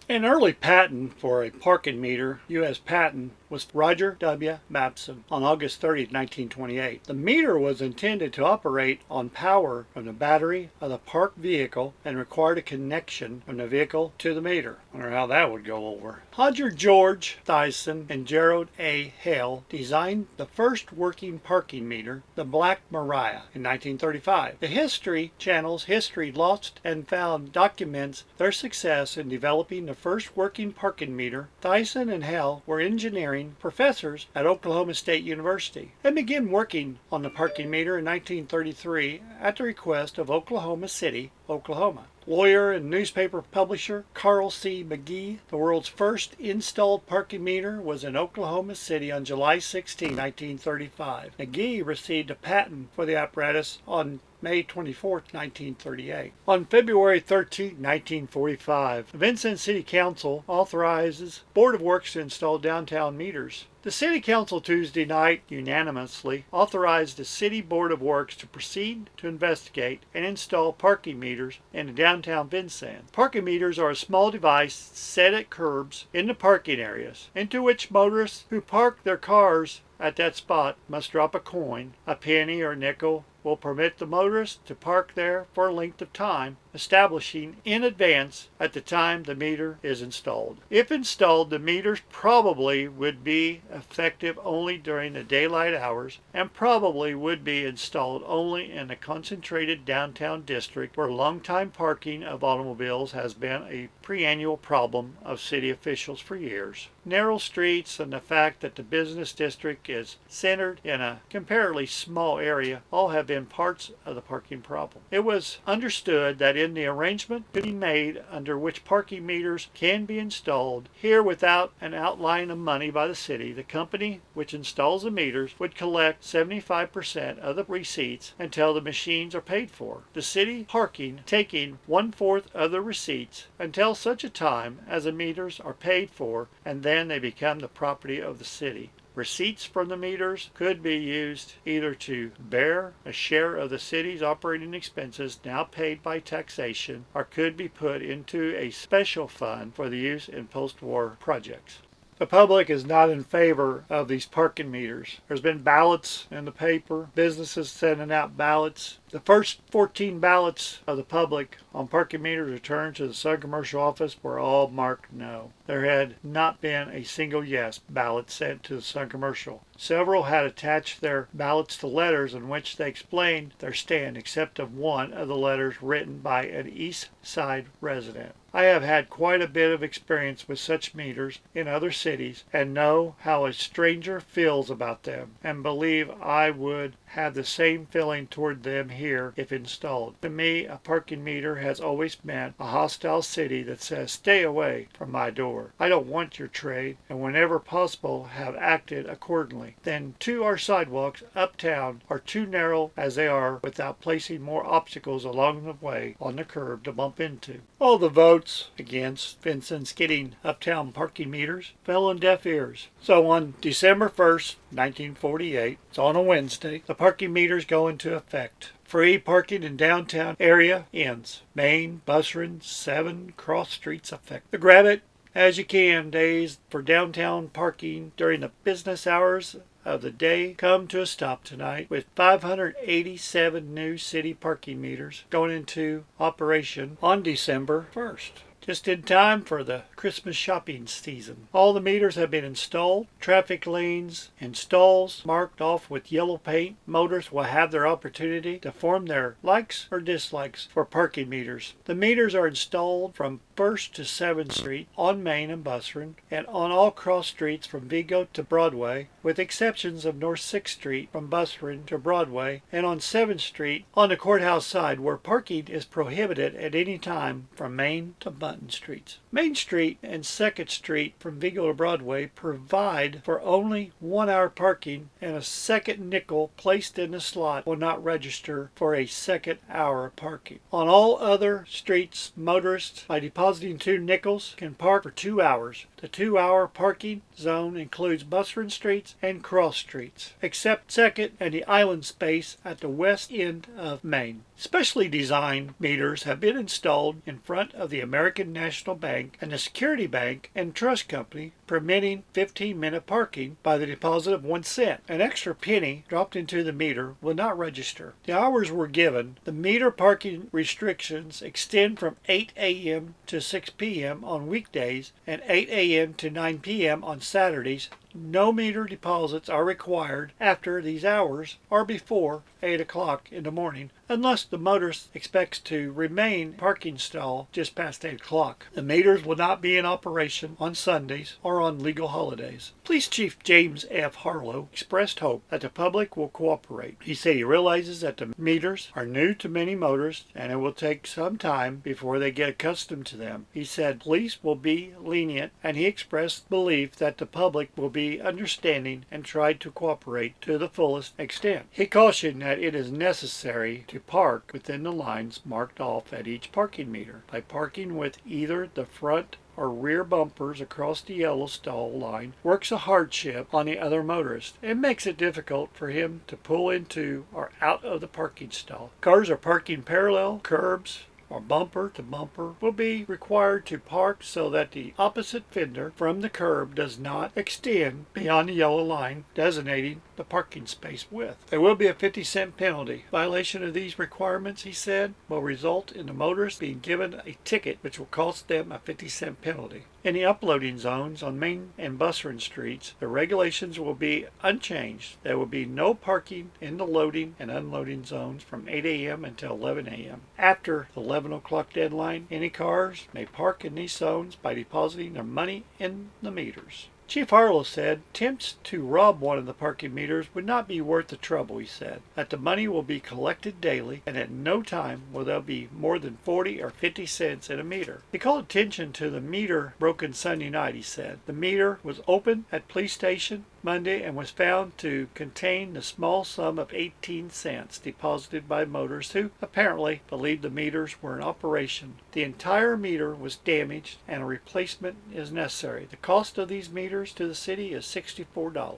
An early patent for a parking meter, U.S. patent, was Roger W. Babson on August 30, 1928. The meter was intended to operate on power from the battery of the parked vehicle and required a connection from the vehicle to the meter. I wonder how that would go over. Hodger George Dyson and Gerald A. Hale designed the first working parking meter, the Black Maria, in 1935. The History Channel's History Lost and Found documents their success in developing the first working parking meter. Dyson and Hale were engineering professors at Oklahoma State University. They began working on the parking meter in 1933 at the request of Oklahoma City, Oklahoma. Lawyer and newspaper publisher Carl C. McGee. The world's first installed parking meter was in Oklahoma City on July 16, 1935. McGee received a patent for the apparatus on May 24, 1938. On February 13, 1945, the Vincennes City Council authorizes Board of Works to install downtown meters. The City Council Tuesday night unanimously authorized the City Board of Works to proceed to investigate and install parking meters in downtown Vincennes. Parking meters are a small device set at curbs in the parking areas, into which motorists who park their cars at that spot must drop a coin. A penny or nickel will permit the motorist to park there for a length of time, establishing in advance at the time the meter is installed. If installed, the meters probably would be effective only during the daylight hours and probably would be installed only in the concentrated downtown district where long-time parking of automobiles has been a perennial problem of city officials for years. Narrow streets and the fact that the business district is centered in a comparatively small area all have been parts of the parking problem. It was understood that in the arrangement to be made under which parking meters can be installed here without an outline of money by the city, the company which installs the meters would collect 75% of the receipts until the machines are paid for. The city parking taking 1/4 of the receipts until such a time as the meters are paid for, and then they become the property of the city. Receipts from the meters could be used either to bear a share of the city's operating expenses now paid by taxation, or could be put into a special fund for the use in post-war projects. The public is not in favor of these parking meters. There's been ballots in the paper, businesses sending out ballots. The first 14 ballots of the public on parking meters returned to the Sun Commercial office were all marked no. There had not been a single yes ballot sent to the Sun Commercial. Several had attached their ballots to letters in which they explained their stand, except of one of the letters written by an East Side resident. I have had quite a bit of experience with such meters in other cities and know how a stranger feels about them, and believe I would have the same feeling toward them here if installed. To me, a parking meter has always meant a hostile city that says, "Stay away from my door. I don't want your trade," and whenever possible have acted accordingly. Then, too, our sidewalks uptown are too narrow as they are without placing more obstacles along the way on the curb to bump into. All the votes against Vincennes getting uptown parking meters fell on deaf ears. So on December 1st, 1948, it's on a Wednesday, the parking meters go into effect. Free parking in downtown area ends. Main, bus runs, 7 cross streets affect. The grab it as you can days for downtown parking during the business hours of the day come to a stop tonight, with 587 new city parking meters going into operation on December 1st. Just in time for the Christmas shopping season. All the meters have been installed. Traffic lanes and stalls marked off with yellow paint. Motorists will have their opportunity to form their likes or dislikes for parking meters. The meters are installed from 1st to 7th Street on Main and Busserin, and on all cross streets from Vigo to Broadway, with exceptions of North 6th Street from Busserin to Broadway, and on 7th Street on the courthouse side, where parking is prohibited at any time from Main to Button Streets. Main Street and 2nd Street from Vigo to Broadway provide for only 1-hour parking, and a second nickel placed in the slot will not register for a second hour parking. On all other streets, motorists, by depositing 2 nickels, can park for 2 hours. The 2-hour parking zone includes Busserin Streets and cross streets, except 2nd and the island space at the west end of Main. Specially designed meters have been installed in front of the American National Bank and the Security Bank and Trust Company, permitting 15-minute parking by the deposit of 1 cent. An extra penny dropped into the meter will not register. The hours were given. The meter parking restrictions extend from 8 a.m. to 6 p.m. on weekdays and 8 a.m. to 9 p.m. on Saturdays. No meter deposits are required after these hours or before 8 o'clock in the morning, unless the motorist expects to remain parking stall just past 8 o'clock. The meters will not be in operation on Sundays or on legal holidays. Police Chief James F. Harlow expressed hope that the public will cooperate. He said he realizes that the meters are new to many motorists and it will take some time before they get accustomed to them. He said police will be lenient, and he expressed belief that the public will be understanding and try to cooperate to the fullest extent. He cautioned that it is necessary to park within the lines marked off at each parking meter. By parking with either the front or rear bumpers across the yellow stall line works a hardship on the other motorist. It makes it difficult for him to pull into or out of the parking stall. Cars are parking parallel, curbs, or bumper to bumper will be required to park so that the opposite fender from the curb does not extend beyond the yellow line designating the parking space width. There will be a 50-cent penalty. Violation of these requirements, he said, will result in the motorist being given a ticket which will cost them a 50-cent penalty. In the uploading zones on Main and Busserin streets, the regulations will be unchanged. There will be no parking in the loading and unloading zones from 8 a.m. until 11 a.m. After the 11 o'clock deadline, any cars may park in these zones by depositing their money in the meters. Chief Harlow said attempts to rob one of the parking meters would not be worth the trouble. He said that the money will be collected daily and at no time will there be more than 40 or 50 cents in a meter. He called attention to the meter broken Sunday night. He said the meter was open at police station Monday and was found to contain the small sum of 18 cents deposited by motorists who apparently believed the meters were in operation. The entire meter was damaged and a replacement is necessary. The cost of these meters to the city is $64.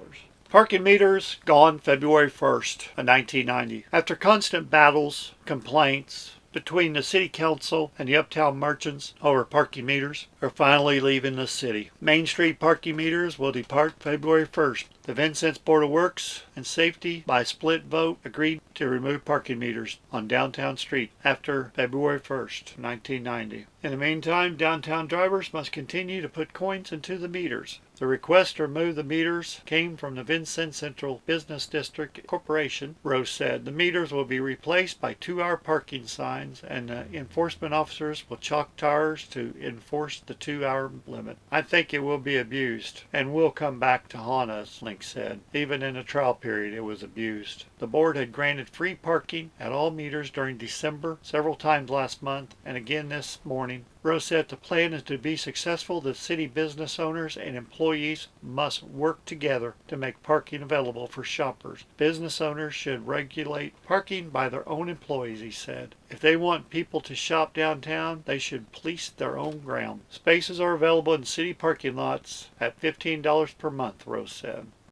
Parking meters gone February 1st of 1990. After constant battles, complaints between the city council and the uptown merchants over parking meters, are finally leaving the city. Main Street parking meters will depart February 1st. The Vincennes Board of Works and Safety, by split vote, agreed to remove parking meters on downtown street after February 1st, 1990. In the meantime, downtown drivers must continue to put coins into the meters. The request to remove the meters came from the Vincennes Central Business District Corporation. Rose said the meters will be replaced by 2-hour parking signs and the enforcement officers will chalk tires to enforce the 2-hour limit. I think it will be abused and will come back to haunt us, Link said. Even in the trial period it was abused. The board had granted free parking at all meters during December, several times last month, and again this morning. Rose said the plan is to be successful. The city business owners and employees must work together to make parking available for shoppers. Business owners should regulate parking by their own employees, he said. If they want people to shop downtown, they should police their own ground. Spaces are available in city parking lots at $15 per month, Rose said.